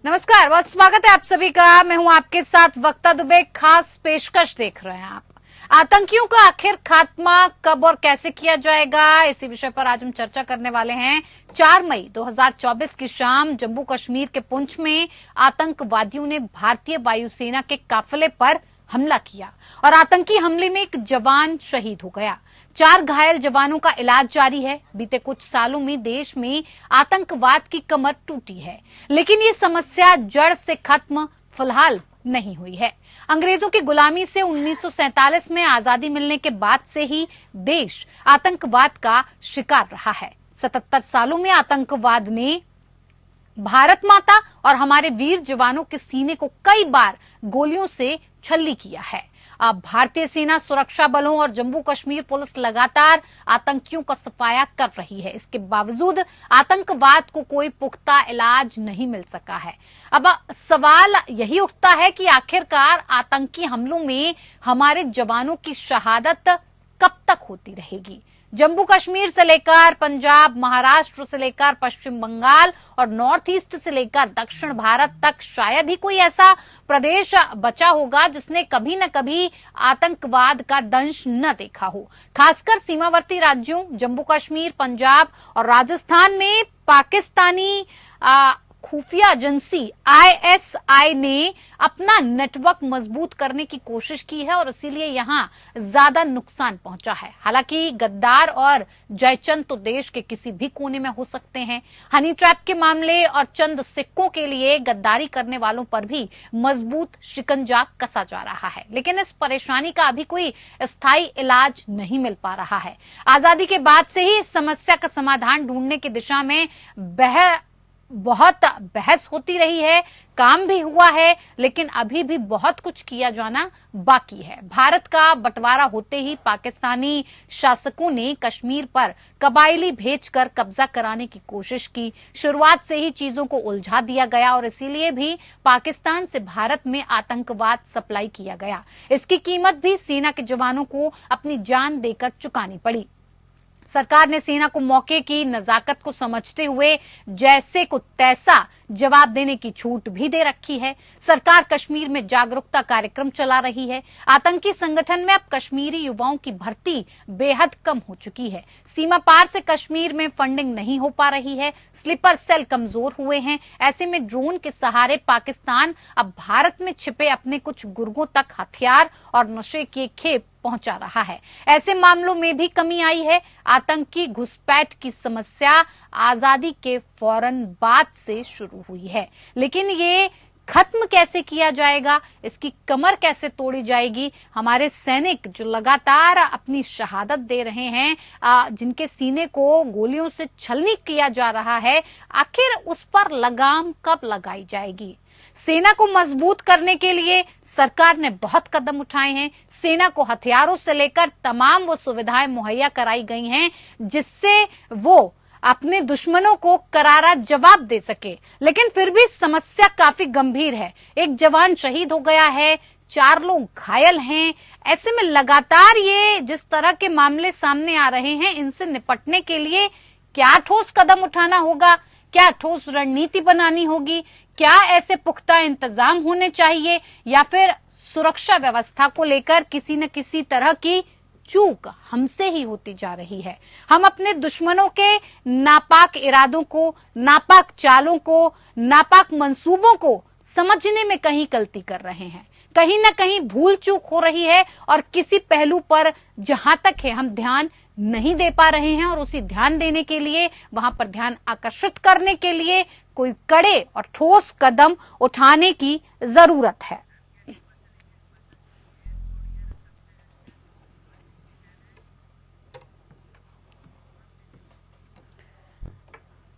नमस्कार, बहुत स्वागत है आप सभी का। मैं हूं आपके साथ वक्ता दुबे। खास पेशकश देख रहे हैं आप। आतंकियों का आखिर खात्मा कब और कैसे किया जाएगा, इसी विषय पर आज हम चर्चा करने वाले हैं। 4 मई 2024 की शाम जम्मू कश्मीर के पुंछ में आतंकवादियों ने भारतीय वायुसेना के काफिले पर हमला किया और आतंकी हमले में एक जवान शहीद हो गया। 4 घायल जवानों का इलाज जारी है। बीते कुछ सालों में देश में आतंकवाद की कमर टूटी है, लेकिन ये समस्या जड़ से खत्म फिलहाल नहीं हुई है। अंग्रेजों की गुलामी से 1947 में आजादी मिलने के बाद से ही देश आतंकवाद का शिकार रहा है। 77 सालों में आतंकवाद ने भारत माता और हमारे वीर जवानों के सीने को कई बार गोलियों से छल्ली किया है। अब भारतीय सेना, सुरक्षा बलों और जम्मू कश्मीर पुलिस लगातार आतंकियों का सफाया कर रही है। इसके बावजूद आतंकवाद को कोई पुख्ता इलाज नहीं मिल सका है। अब सवाल यही उठता है कि आखिरकार आतंकी हमलों में हमारे जवानों की शहादत कब तक होती रहेगी। जम्मू कश्मीर से लेकर पंजाब, महाराष्ट्र से लेकर पश्चिम बंगाल और नॉर्थ ईस्ट से लेकर दक्षिण भारत तक शायद ही कोई ऐसा प्रदेश बचा होगा जिसने कभी न कभी आतंकवाद का दंश न देखा हो। खासकर सीमावर्ती राज्यों जम्मू कश्मीर, पंजाब और राजस्थान में पाकिस्तानी खुफिया एजेंसी ISI ने अपना नेटवर्क मजबूत करने की कोशिश की है और इसीलिए यहां ज्यादा नुकसान पहुंचा है। हालांकि गद्दार और जयचंद तो देश के किसी भी कोने में हो सकते हैं। हनी ट्रैप के मामले और चंद सिक्कों के लिए गद्दारी करने वालों पर भी मजबूत शिकंजा कसा जा रहा है, लेकिन इस परेशानी का अभी कोई स्थायी इलाज नहीं मिल पा रहा है। आजादी के बाद से ही इस समस्या का समाधान ढूंढने की दिशा में बहुत बहस होती रही है, काम भी हुआ है, लेकिन अभी भी बहुत कुछ किया जाना बाकी है। भारत का बंटवारा होते ही पाकिस्तानी शासकों ने कश्मीर पर कबायली भेजकर कब्जा कराने की कोशिश की। शुरुआत से ही चीजों को उलझा दिया गया और इसीलिए भी पाकिस्तान से भारत में आतंकवाद सप्लाई किया गया। इसकी कीमत भी सेना के जवानों को अपनी जान देकर चुकानी पड़ी। सरकार ने सेना को मौके की नजाकत को समझते हुए जैसे को तैसा जवाब देने की छूट भी दे रखी है। सरकार कश्मीर में जागरूकता कार्यक्रम चला रही है। आतंकी संगठन में अब कश्मीरी युवाओं की भर्ती बेहद कम हो चुकी है। सीमा पार से कश्मीर में फंडिंग नहीं हो पा रही है। स्लीपर सेल कमजोर हुए हैं। ऐसे में ड्रोन के सहारे पाकिस्तान अब भारत में छिपे अपने कुछ गुर्गों तक हथियार और नशे के खेप पहुंचा रहा है। ऐसे मामलों में भी कमी आई है। आतंकी घुसपैठ की समस्या आजादी के फौरन बाद से शुरू हुई है, लेकिन ये खत्म कैसे किया जाएगा, इसकी कमर कैसे तोड़ी जाएगी। हमारे सैनिक जो लगातार अपनी शहादत दे रहे हैं, जिनके सीने को गोलियों से छलनी किया जा रहा है, आखिर उस पर लगाम कब लगाई जाएगी। सेना को मजबूत करने के लिए सरकार ने बहुत कदम उठाए हैं। सेना को हथियारों से लेकर तमाम वो सुविधाएं मुहैया कराई गई हैं जिससे वो अपने दुश्मनों को करारा जवाब दे सके, लेकिन फिर भी समस्या काफी गंभीर है। एक जवान शहीद हो गया है, 4 लोग घायल हैं। ऐसे में लगातार ये जिस तरह के मामले सामने आ रहे हैं, इनसे निपटने के लिए क्या ठोस कदम उठाना होगा, क्या ठोस रणनीति बनानी होगी, क्या ऐसे पुख्ता इंतजाम होने चाहिए, या फिर सुरक्षा व्यवस्था को लेकर किसी न किसी तरह की चूक हमसे ही होती जा रही है। हम अपने दुश्मनों के नापाक इरादों को, नापाक चालों को, नापाक मंसूबों को समझने में कहीं गलती कर रहे हैं। कहीं ना कहीं भूल चूक हो रही है और किसी पहलू पर जहां तक है हम ध्यान नहीं दे पा रहे हैं, और उसी ध्यान देने के लिए, वहां पर ध्यान आकर्षित करने के लिए कोई कड़े और ठोस कदम उठाने की जरूरत है।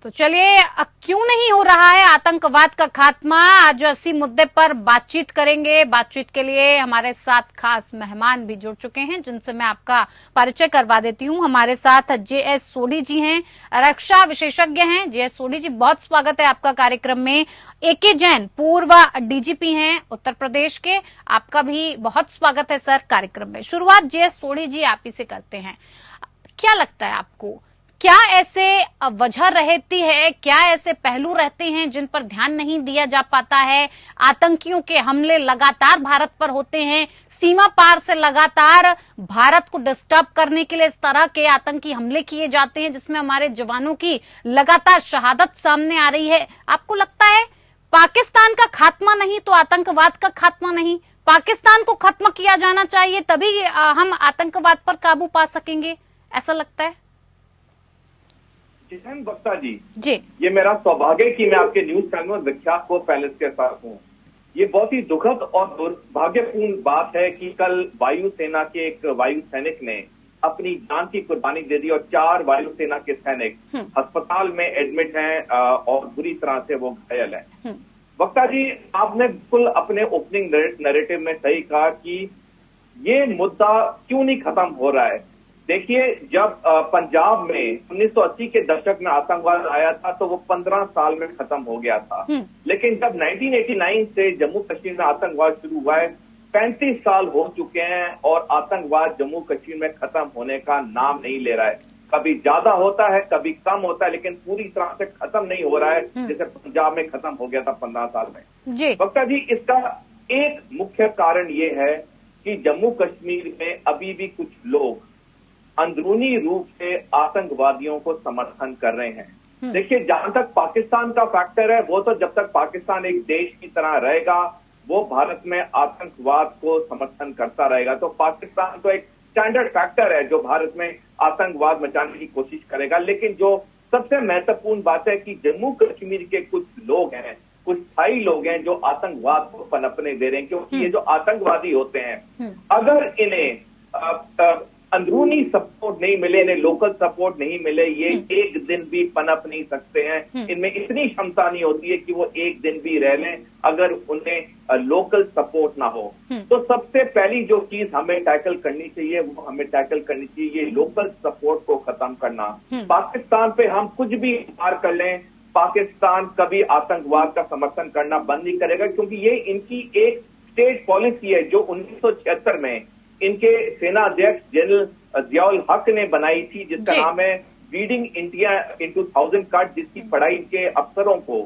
तो चलिए, क्यों नहीं हो रहा है आतंकवाद का खात्मा, आज इसी मुद्दे पर बातचीत करेंगे। बातचीत के लिए हमारे साथ खास मेहमान भी जुड़ चुके हैं, जिनसे मैं आपका परिचय करवा देती हूं। हमारे साथ JS सोढी जी हैं, रक्षा विशेषज्ञ हैं। JS सोढी जी, बहुत स्वागत है आपका कार्यक्रम में। AK जैन, पूर्व DGP हैं उत्तर प्रदेश के, आपका भी बहुत स्वागत है सर कार्यक्रम में। शुरुआत JS सोढी जी आप ही से करते हैं। क्या लगता है आपको, क्या ऐसे वजह रहती है, क्या ऐसे पहलू रहते हैं जिन पर ध्यान नहीं दिया जा पाता है? आतंकियों के हमले लगातार भारत पर होते हैं, सीमा पार से लगातार भारत को डिस्टर्ब करने के लिए इस तरह के आतंकी हमले किए जाते हैं जिसमें हमारे जवानों की लगातार शहादत सामने आ रही है। आपको लगता है पाकिस्तान का खात्मा नहीं तो आतंकवाद का खात्मा नहीं, पाकिस्तान को खत्म किया जाना चाहिए, तभी हम आतंकवाद पर काबू पा सकेंगे, ऐसा लगता है? वक्ता जी, जी, ये मेरा सौभाग्य है कि मैं आपके न्यूज चैनल में विख्यात को पैलेस के साथ हूँ। ये बहुत ही दुखद और दुर्भाग्यपूर्ण बात है कि कल वायुसेना के एक वायु सैनिक ने अपनी जान की कुर्बानी दे दी और 4 वायुसेना के सैनिक अस्पताल में एडमिट हैं और बुरी तरह से वो घायल हैं। वक्ता जी, आपने बिल्कुल अपने ओपनिंग नैरेटिव में सही कहा कि ये मुद्दा क्यों नहीं खत्म हो रहा है। देखिए, जब पंजाब में 1980 के दशक में आतंकवाद आया था तो वो 15 साल में खत्म हो गया था, लेकिन जब 1989 से जम्मू कश्मीर में आतंकवाद शुरू हुआ है, 35 साल हो चुके हैं और आतंकवाद जम्मू कश्मीर में खत्म होने का नाम नहीं ले रहा है। कभी ज्यादा होता है, कभी कम होता है, लेकिन पूरी तरह से खत्म नहीं हो रहा है जैसे पंजाब में खत्म हो गया था 15 साल में। जी वक्ता जी, इसका एक मुख्य कारण ये है कि जम्मू कश्मीर में अभी भी कुछ लोग अंदरूनी रूप से आतंकवादियों को समर्थन कर रहे हैं। देखिए, जहां तक पाकिस्तान का फैक्टर है, वो तो जब तक पाकिस्तान एक देश की तरह रहेगा वो भारत में आतंकवाद को समर्थन करता रहेगा। तो पाकिस्तान तो एक स्टैंडर्ड फैक्टर है जो भारत में आतंकवाद मचाने की कोशिश करेगा। लेकिन जो सबसे महत्वपूर्ण बात है कि जम्मू कश्मीर के कुछ लोग हैं, कुछ स्थायी लोग हैं जो आतंकवाद को पनपने दे रहे हैं, क्योंकि ये जो आतंकवादी होते हैं, अगर इन्हें अंदरूनी सपोर्ट नहीं मिले, इन्हें लोकल सपोर्ट नहीं मिले, ये एक दिन भी पनप नहीं सकते हैं। इनमें इतनी क्षमता नहीं होती है कि वो एक दिन भी रह लें अगर उन्हें लोकल सपोर्ट ना हो। तो सबसे पहली जो चीज हमें टैकल करनी चाहिए वो हमें टैकल करनी चाहिए ये लोकल सपोर्ट को खत्म करना। पाकिस्तान पे हम कुछ भी वार कर लें, पाकिस्तान कभी आतंकवाद का समर्थन करना बंद नहीं करेगा, क्योंकि ये इनकी एक स्टेट पॉलिसी है जो 1976 में इनके सेना अध्यक्ष जनरल जियाउल हक ने बनाई थी, जिसका नाम है रीडिंग इंडिया इन 2000 कट, जिसकी पढ़ाई के अफसरों को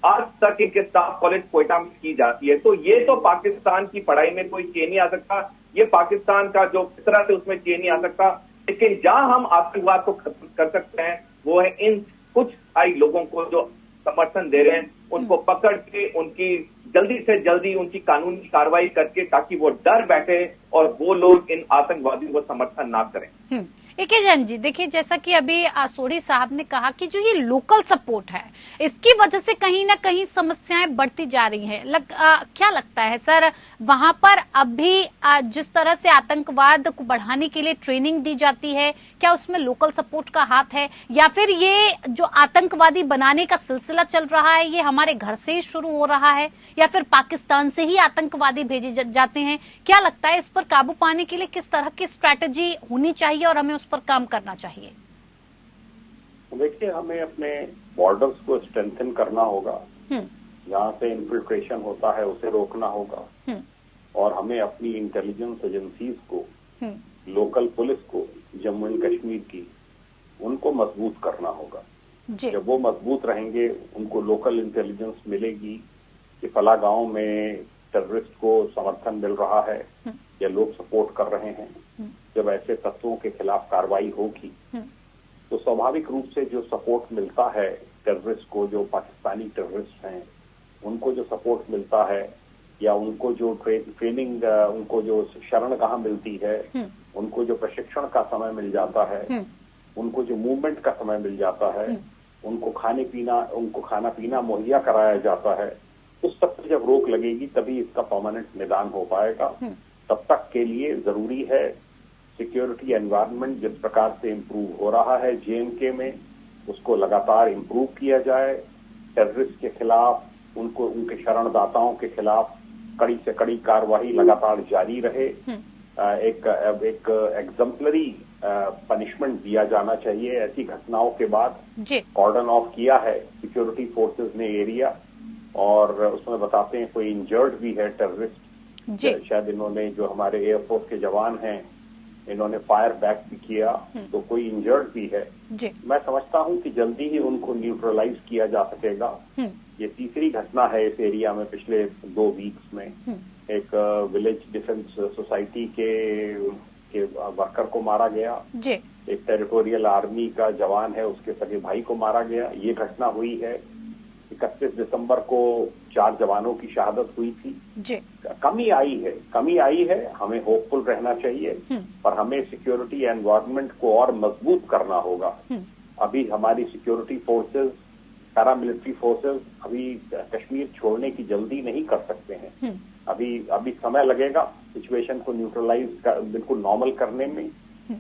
आज तक इनके स्टाफ कॉलेज कोयटा में की जाती है। तो ये तो पाकिस्तान की पढ़ाई में कोई चेंज नहीं आ सकता, ये पाकिस्तान का जो फितरत है उसमें चेंज नहीं आ सकता। लेकिन जहां हम आतंकवाद को खत्म कर सकते हैं वो है इन कुछ स्थायी लोगों को जो समर्थन दे रहे हैं, उनको पकड़ के उनकी जल्दी से जल्दी उनकी कानूनी कार्रवाई करके, ताकि वो डर बैठे और वो लोग इन आतंकवादियों को समर्थन ना करें। एके जैन जी, देखिए जैसा कि अभी सोढ़ी साहब ने कहा कि जो ये लोकल सपोर्ट है इसकी वजह से कहीं ना कहीं समस्याएं बढ़ती जा रही हैं। क्या लगता है सर, वहां पर अभी जिस तरह से आतंकवाद को बढ़ाने के लिए ट्रेनिंग दी जाती है, क्या उसमें लोकल सपोर्ट का हाथ है, या फिर ये जो आतंकवादी बनाने का सिलसिला चल रहा है ये हमारे घर से ही शुरू हो रहा है, या फिर पाकिस्तान से ही आतंकवादी भेजे जाते हैं? क्या लगता है इस पर काबू पाने के लिए किस तरह की स्ट्रैटेजी होनी चाहिए और हमें उस पर काम करना चाहिए? देखिए, हमें अपने बॉर्डर्स को स्ट्रेंथन करना होगा, जहाँ से इन्फिल्ट्रेशन होता है उसे रोकना होगा, और हमें अपनी इंटेलिजेंस एजेंसीज को, लोकल पुलिस को, जम्मू एंड कश्मीर की, उनको मजबूत करना होगा। जब वो मजबूत रहेंगे, उनको लोकल इंटेलिजेंस मिलेगी कि फला गांव में टेररिस्ट को समर्थन मिल रहा है या लोग सपोर्ट कर रहे हैं। जब ऐसे तत्वों के खिलाफ कार्रवाई होगी तो स्वाभाविक रूप से जो सपोर्ट मिलता है टेररिस्ट को, जो पाकिस्तानी टेररिस्ट हैं उनको जो सपोर्ट मिलता है, या उनको जो ट्रेनिंग, उनको जो शरण कहाँ मिलती है, उनको जो प्रशिक्षण का समय मिल जाता है, उनको जो मूवमेंट का समय मिल जाता है, उनको खाना पीना मुहैया कराया जाता है, उस तक जब रोक लगेगी तभी इसका परमानेंट निदान हो पाएगा। तब तक के लिए जरूरी है सिक्योरिटी एनवायरनमेंट जिस प्रकार से इम्प्रूव हो रहा है जेएंडके में, उसको लगातार इम्प्रूव किया जाए। टेररिस्ट के खिलाफ, उनके शरणदाताओं के खिलाफ कड़ी से कड़ी कार्रवाई लगातार जारी रहे। एक एग्जम्पलरी पनिशमेंट दिया जाना चाहिए। ऐसी घटनाओं के बाद कॉर्डन ऑफ किया है सिक्योरिटी फोर्सेस ने एरिया, और उसमें बताते हैं कोई इंजर्ड भी है टेररिस्ट, शायद इन्होंने, जो हमारे एयरफोर्स के जवान हैं इन्होंने फायर बैक भी किया, तो कोई इंजर्ड भी है। जी। मैं समझता हूं कि जल्दी ही उनको न्यूट्रलाइज किया जा सकेगा। ये तीसरी घटना है इस एरिया में पिछले 2 वीक्स में। एक विलेज डिफेंस सोसाइटी के वर्कर को मारा गया। जी। एक टेरिटोरियल आर्मी का जवान है, उसके सगे भाई को मारा गया। ये घटना हुई है 31 दिसंबर को 4 जवानों की शहादत हुई थी। जी। कमी आई है, हमें होपफुल रहना चाहिए, पर हमें सिक्योरिटी एनवायरनमेंट को और मजबूत करना होगा। अभी हमारी सिक्योरिटी फोर्सेस, पैरामिलिट्री फोर्सेस अभी कश्मीर छोड़ने की जल्दी नहीं कर सकते हैं। अभी समय लगेगा सिचुएशन को न्यूट्रलाइज बिल्कुल नॉर्मल करने में।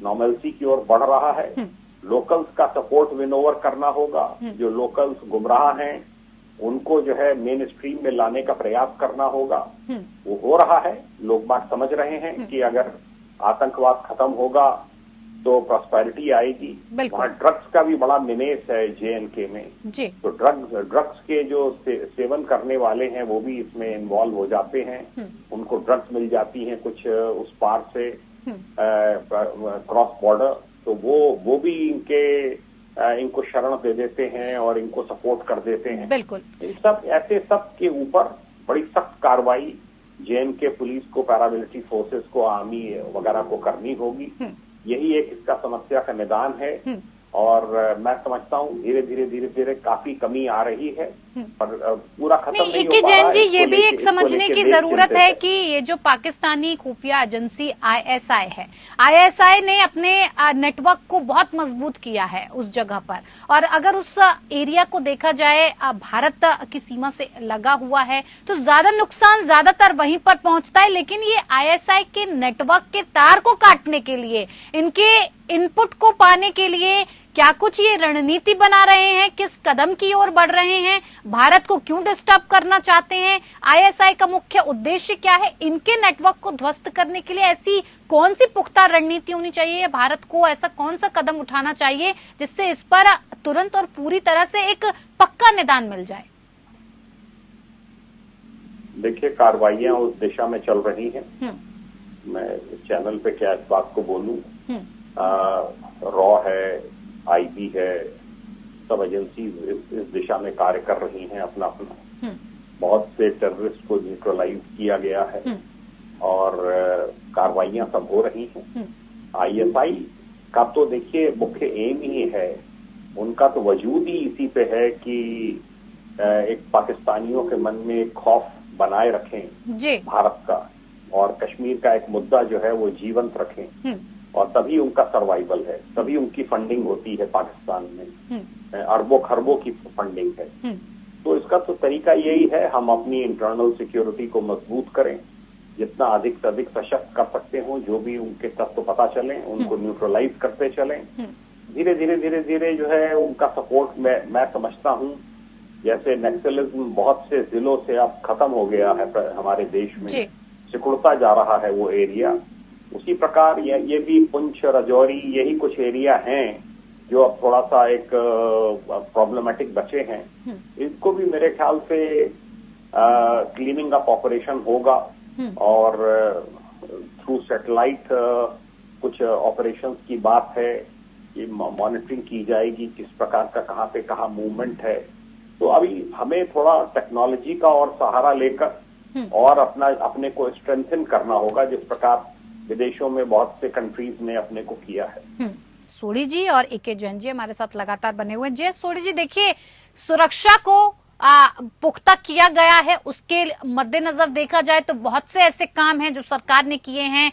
नॉर्मलसी की ओर बढ़ रहा है। लोकल्स का सपोर्ट विन ओवर करना होगा। जो लोकल्स गुमराह हैं उनको जो है मेन स्ट्रीम में लाने का प्रयास करना होगा। वो हो रहा है। लोग बात समझ रहे हैं कि अगर आतंकवाद खत्म होगा तो प्रॉस्पेरिटी आएगी। वहाँ ड्रग्स का भी बड़ा निवेश है JNK में। जी। तो ड्रग्स के जो सेवन करने वाले हैं वो भी इसमें इन्वॉल्व हो जाते हैं। उनको ड्रग्स मिल जाती हैं कुछ उस पार से क्रॉस बॉर्डर, तो वो भी इनको शरण दे देते हैं और इनको सपोर्ट कर देते हैं। बिल्कुल। इन सब ऐसे सब के ऊपर बड़ी सख्त कार्रवाई JNK पुलिस को, पैरामिलिट्री फोर्सेस को, आर्मी वगैरह को करनी होगी। यही एक इसका समस्या का निदान है। और मैं समझता हूँ धीरे धीरे काफी कमी आ रही है, पर पूरा खत्म नहीं हो पा रहा है। जैन जी, ये भी एक समझने की जरूरत है कि ये जो पाकिस्तानी खुफिया एजेंसी ISI है, ISI ने अपने नेटवर्क को बहुत मजबूत किया है उस जगह पर, और अगर उस एरिया को देखा जाए भारत की सीमा से लगा हुआ है तो ज्यादा नुकसान ज्यादातर वहीं पर पहुंचता है। लेकिन ये ISI के नेटवर्क के तार को काटने के लिए, इनके इनपुट को पाने के लिए क्या कुछ ये रणनीति बना रहे हैं? किस कदम की ओर बढ़ रहे हैं? भारत को क्यों डिस्टर्ब करना चाहते हैं? ISI का मुख्य उद्देश्य क्या है? इनके नेटवर्क को ध्वस्त करने के लिए ऐसी कौन सी पुख्ता रणनीति होनी चाहिए? भारत को ऐसा कौन सा कदम उठाना चाहिए जिससे इस पर तुरंत और पूरी तरह से एक पक्का निदान मिल जाए? देखिए, कार्रवाइयां उस दिशा में चल रही हैं। मैं चैनल पे क्या इस बात को बोलूं, रॉ है, IB है, सब एजेंसी इस दिशा में कार्य कर रही हैं अपना। बहुत से टेररिस्ट को न्यूट्रलाइज किया गया है और कार्रवाइयां सब हो रही हैं। ISI का तो देखिए मुख्य एम ही है, उनका तो वजूद ही इसी पे है कि एक पाकिस्तानियों के मन में खौफ बनाए रखें जी। भारत का, और कश्मीर का एक मुद्दा जो है वो जीवंत रखें, और तभी उनका सर्वाइवल है, तभी उनकी फंडिंग होती है पाकिस्तान में। अरबों खरबों की फंडिंग है। तो इसका तो तरीका यही है, हम अपनी इंटरनल सिक्योरिटी को मजबूत करें, जितना अधिक से अधिक सशक्त कर सकते हो, जो भी उनके तत्व पता चलें उनको न्यूट्रलाइज करते चलें। धीरे धीरे जो है उनका सपोर्ट मैं समझता हूँ, जैसे नक्सलिज्म बहुत से जिलों से अब खत्म हो गया है हमारे देश में, सिकुड़ता जा रहा है वो एरिया, उसी प्रकार ये भी पुंछ, राजौरी, यही कुछ एरिया हैं जो अब थोड़ा सा एक प्रॉब्लमेटिक बचे हैं। इनको भी मेरे ख्याल से क्लीनिंग अप ऑपरेशन होगा, और थ्रू सैटेलाइट कुछ ऑपरेशंस की बात है, ये मॉनिटरिंग की जाएगी किस प्रकार का कहाँ पे कहाँ मूवमेंट है। तो अभी हमें थोड़ा टेक्नोलॉजी का और सहारा लेकर और अपने को स्ट्रेंथन करना होगा, जिस प्रकार विदेशों में बहुत से कंट्रीज ने अपने को किया है। सोढ़ी जी और AK जैन जी हमारे साथ लगातार बने हुए हैं। जय सोढ़ी जी, देखिए, सुरक्षा को पुख्ता किया गया है, उसके मद्देनजर देखा जाए तो बहुत से ऐसे काम हैं जो सरकार ने किए हैं।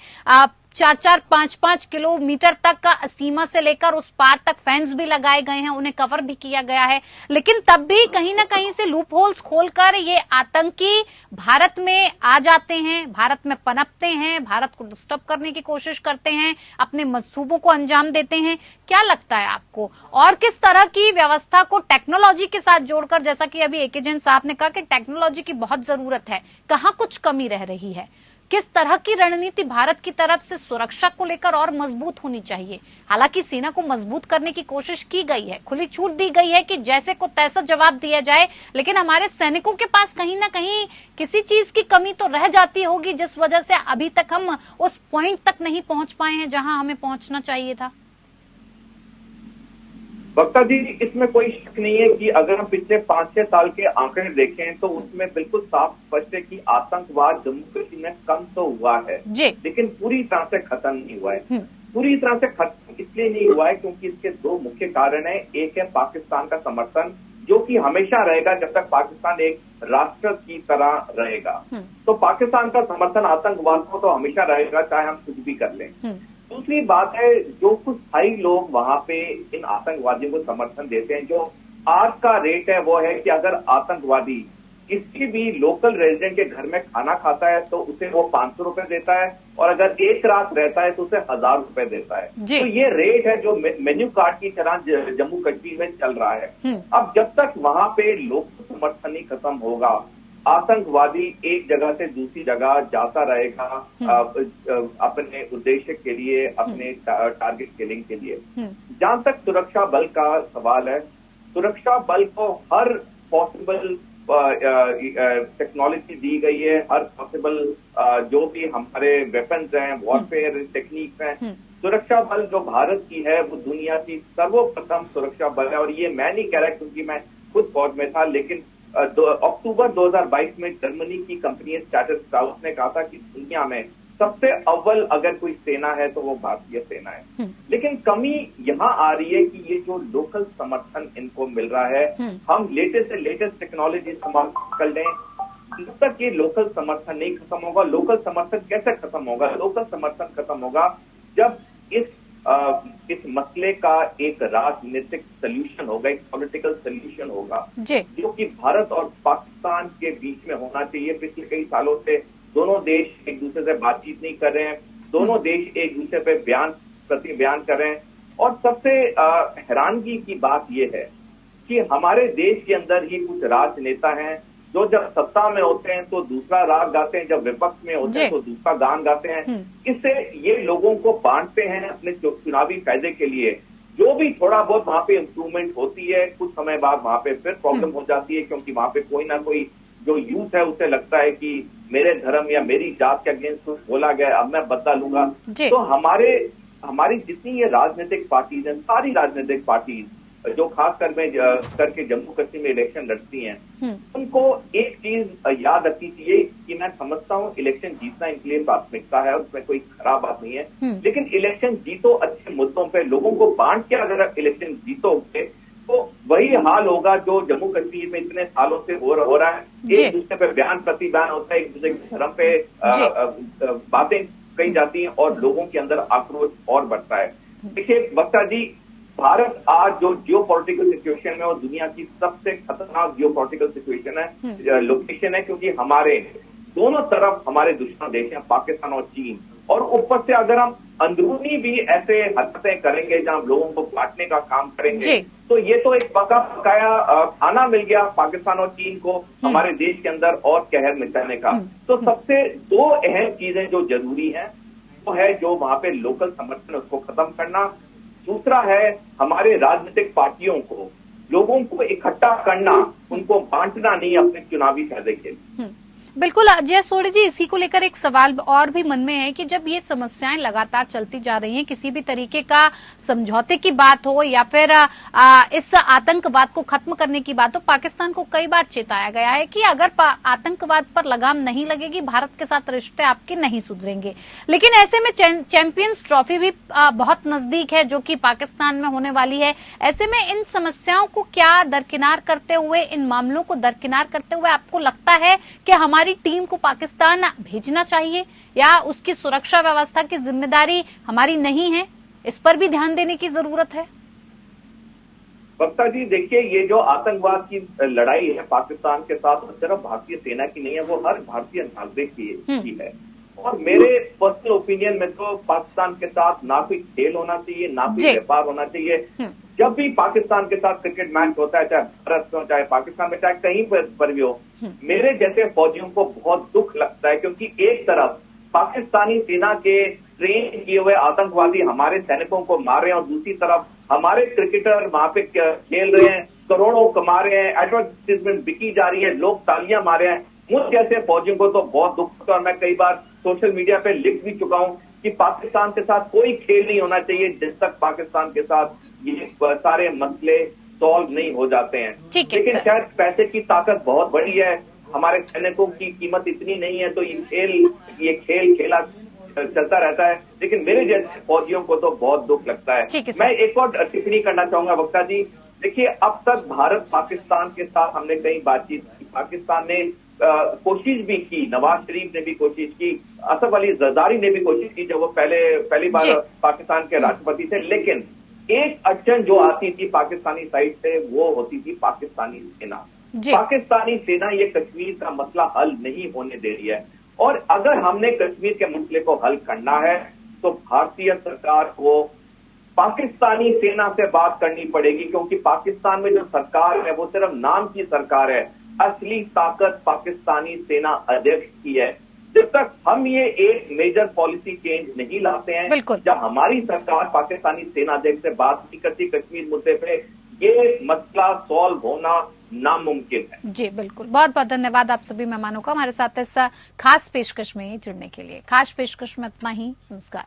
4-4, 5-5 किलोमीटर तक का सीमा से लेकर उस पार तक फेंस भी लगाए गए हैं, उन्हें कवर भी किया गया है। लेकिन तब भी कहीं ना कहीं से लूप होल्स खोलकर ये आतंकी भारत में आ जाते हैं, भारत में पनपते हैं, भारत को डिस्टर्ब करने की कोशिश करते हैं, अपने मंसूबों को अंजाम देते हैं। क्या लगता है आपको, और किस तरह की व्यवस्था को टेक्नोलॉजी के साथ जोड़कर, जैसा कि अभी AK जैन साहब ने कहा कि टेक्नोलॉजी की बहुत जरूरत है, कहाँ कुछ कमी रह रही है, किस तरह की रणनीति भारत की तरफ से सुरक्षा को लेकर और मजबूत होनी चाहिए? हालांकि सेना को मजबूत करने की कोशिश की गई है, खुली छूट दी गई है कि जैसे को तैसा जवाब दिया जाए, लेकिन हमारे सैनिकों के पास कहीं ना कहीं किसी चीज की कमी तो रह जाती होगी, जिस वजह से अभी तक हम उस पॉइंट तक नहीं पहुंच पाए हैं जहां हमें पहुंचना चाहिए था। वक्ता जी, इसमें कोई शक नहीं है कि अगर हम पिछले 5-6 साल के आंकड़े देखें तो उसमें बिल्कुल साफ स्पष्ट है कि आतंकवाद जम्मू कश्मीर में कम तो हुआ है, लेकिन पूरी तरह से खत्म नहीं हुआ है। पूरी तरह से खत्म इसलिए नहीं हुआ है क्योंकि इसके दो मुख्य कारण है। एक है पाकिस्तान का समर्थन, जो कि हमेशा रहेगा जब तक पाकिस्तान एक राष्ट्र की तरह रहेगा। तो पाकिस्तान का समर्थन आतंकवाद को तो हमेशा रहेगा, चाहे हम कुछ भी कर लें। दूसरी बात है, जो कुछ स्थायी लोग वहां पे इन आतंकवादियों को समर्थन देते हैं, जो आज का रेट है वो है कि अगर आतंकवादी किसी भी लोकल रेजिडेंट के घर में खाना खाता है तो उसे वो 500 रुपए देता है, और अगर एक रात रहता है तो उसे 1000 रुपए देता है। तो ये रेट है जो मेन्यू कार्ड की तरह जम्मू कश्मीर में चल रहा है। अब जब तक वहां पे लोक समर्थन नहीं खत्म होगा, आतंकवादी एक जगह से दूसरी जगह जाता रहेगा अपने उद्देश्य के लिए, अपने टारगेट किलिंग के लिए। जहां तक सुरक्षा बल का सवाल है, सुरक्षा बल को हर पॉसिबल टेक्नोलॉजी दी गई है, हर पॉसिबल जो भी हमारे वेपन्स हैं, वॉरफेयर टेक्निक्स हैं। सुरक्षा बल जो भारत की है वो दुनिया की सर्वप्रथम सुरक्षा बल है। और ये मैं नहीं कह रहा क्योंकि मैं खुद फौज में था, लेकिन अक्टूबर 2022 में जर्मनी की कंपनी स्टैटस स्काउट ने कहा था कि दुनिया में सबसे अव्वल अगर कोई सेना है तो वो भारतीय सेना है। लेकिन कमी यहाँ आ रही है कि ये जो लोकल समर्थन इनको मिल रहा है, हम लेटेस्ट से लेटेस्ट टेक्नोलॉजी इस्तेमाल कर लें, जब तक ये लोकल समर्थन नहीं खत्म होगा। लोकल समर्थन कैसे खत्म होगा? लोकल समर्थन खत्म होगा जब इस मसले का एक राजनीतिक सोल्यूशन होगा, एक पॉलिटिकल सोल्यूशन होगा, जो कि भारत और पाकिस्तान के बीच में होना चाहिए। पिछले कई सालों से दोनों देश एक दूसरे से बातचीत नहीं कर रहे हैं, दोनों देश एक दूसरे पे प्रति बयान कर रहे हैं। और सबसे हैरानगी की बात यह है कि हमारे देश के अंदर ही कुछ राजनेता हैं जो जब सत्ता में होते हैं तो दूसरा राग गाते हैं, जब विपक्ष में होते हैं तो दूसरा गान गाते हैं। इससे ये लोगों को बांटते हैं अपने चुनावी फायदे के लिए। जो भी थोड़ा बहुत वहां पे इंप्रूवमेंट होती है, कुछ समय बाद वहां पे फिर प्रॉब्लम हो जाती है, क्योंकि वहां पे कोई ना कोई जो यूथ है उसे लगता है कि मेरे धर्म या मेरी जात के अगेंस्ट कुछ बोला गया, अब मैं बदला लूंगा। तो हमारी जितनी ये राजनीतिक पार्टीज हैं, सारी राजनीतिक पार्टीज जो खास करके जम्मू कश्मीर में इलेक्शन लड़ती हैं, उनको एक चीज याद रखनी चाहिए कि मैं समझता हूँ इलेक्शन जीतना इनके लिए प्राथमिकता है, उसमें कोई खराब बात नहीं है, लेकिन इलेक्शन जीतो अच्छे मुद्दों पे, लोगों को बांट के अगर इलेक्शन जीतोगे तो वही हाल होगा जो जम्मू कश्मीर में इतने सालों से हो रहा है। एक दूसरे पे बयान प्रति बयान होता है, एक दूसरे के धर्म पे बातें कही जाती हैं और लोगों के अंदर आक्रोश और बढ़ता है। देखिए वक्ता जी, भारत आज जो जियोपॉलिटिकल सिचुएशन में, वो दुनिया की सबसे खतरनाक जियोपॉलिटिकल सिचुएशन है, लोकेशन है, क्योंकि हमारे दोनों तरफ हमारे दुश्मन देश हैं, पाकिस्तान और चीन। और ऊपर से अगर हम अंदरूनी भी ऐसे हरकतें करेंगे जहां लोगों को बांटने का काम करेंगे, तो ये तो एक पकाया खाना मिल गया पाकिस्तान और चीन को हमारे देश के अंदर और कहर मचाने का। तो सबसे दो अहम चीजें जो जरूरी हैं वो है जो वहां पे लोकल समर्थन उसको खत्म करना, दूसरा है हमारे राजनीतिक पार्टियों को, लोगों को इकट्ठा करना, उनको बांटना नहीं अपने चुनावी फायदे के लिए। बिल्कुल अजय सोढ़ी जी, इसी को लेकर एक सवाल और भी मन में है कि जब ये समस्याएं लगातार चलती जा रही हैं, किसी भी तरीके का समझौते की बात हो या फिर इस आतंकवाद को खत्म करने की बात हो, पाकिस्तान को कई बार चेताया गया है कि अगर आतंकवाद पर लगाम नहीं लगेगी, भारत के साथ रिश्ते आपके नहीं सुधरेंगे। लेकिन ऐसे में चैंपियंस ट्रॉफी भी बहुत नजदीक है जो कि पाकिस्तान में होने वाली है। ऐसे में इन समस्याओं को क्या दरकिनार करते हुए, इन मामलों को दरकिनार करते हुए आपको लगता है कि हमारी टीम को पाकिस्तान भेजना चाहिए या उसकी सुरक्षा व्यवस्था की जिम्मेदारी हमारी नहीं है? इस पर भी ध्यान देने की जरूरत है। वक्ता जी देखिए, ये जो आतंकवाद की लड़ाई है पाकिस्तान के साथ, वो सिर्फ भारतीय सेना की नहीं है, वो हर भारतीय नागरिक की है। और मेरे पर्सनल ओपिनियन में तो पाकिस्तान के साथ ना कोई खेल होना चाहिए, ना कोई व्यापार होना चाहिए। जब भी पाकिस्तान के साथ क्रिकेट मैच होता है, चाहे भारत में हो, चाहे पाकिस्तान में, चाहे कहीं पर भी हो, मेरे जैसे फौजियों को बहुत दुख लगता है, क्योंकि एक तरफ पाकिस्तानी सेना के ट्रेन किए हुए आतंकवादी हमारे सैनिकों को मार रहे हैं और दूसरी तरफ हमारे क्रिकेटर वहां पे खेल रहे हैं, करोड़ों कमा रहे हैं, एडवर्टाइजमेंट बिकी जा रही है, लोग तालियां मार रहे हैं। मुझ जैसे फौजियों को तो बहुत दुख होता है और मैं कई बार सोशल मीडिया पे लिख भी चुका हूं कि पाकिस्तान के साथ कोई खेल नहीं होना चाहिए जब तक पाकिस्तान के साथ ये सारे मसले सॉल्व नहीं हो जाते हैं। लेकिन शायद पैसे की ताकत बहुत बड़ी है, हमारे सैनिकों की कीमत इतनी नहीं है, तो ये खेल खेला चलता रहता है। लेकिन मेरे जैसे फौजियों को तो बहुत दुख लगता है। मैं एक और टिप्पणी करना चाहूंगा वक्ता जी। देखिए, अब तक भारत पाकिस्तान के साथ हमने कई बातचीत की, पाकिस्तान ने कोशिश भी की, नवाज शरीफ ने भी कोशिश की, असफ अली जरदारी ने भी कोशिश की जब वो पहली बार पाकिस्तान के राष्ट्रपति थे। लेकिन एक अड़चन जो आती थी पाकिस्तानी साइड से वो होती थी पाकिस्तानी सेना। पाकिस्तानी सेना ये कश्मीर का मसला हल नहीं होने दे रही है और अगर हमने कश्मीर के मसले को हल करना है तो भारतीय सरकार को पाकिस्तानी सेना से बात करनी पड़ेगी, क्योंकि पाकिस्तान में जो सरकार है वो सिर्फ नाम की सरकार है, असली ताकत पाकिस्तानी सेना अध्यक्ष की है। जब तक हम ये एक मेजर पॉलिसी चेंज नहीं लाते हैं, जब हमारी सरकार पाकिस्तानी सेना अध्यक्ष से बात नहीं करती कश्मीर मुद्दे पे, ये मसला सॉल्व होना नामुमकिन है। जी बिल्कुल, बहुत बहुत धन्यवाद आप सभी मेहमानों का हमारे साथ इस खास पेशकश में जुड़ने के लिए। खास पेशकश में इतना ही, नमस्कार।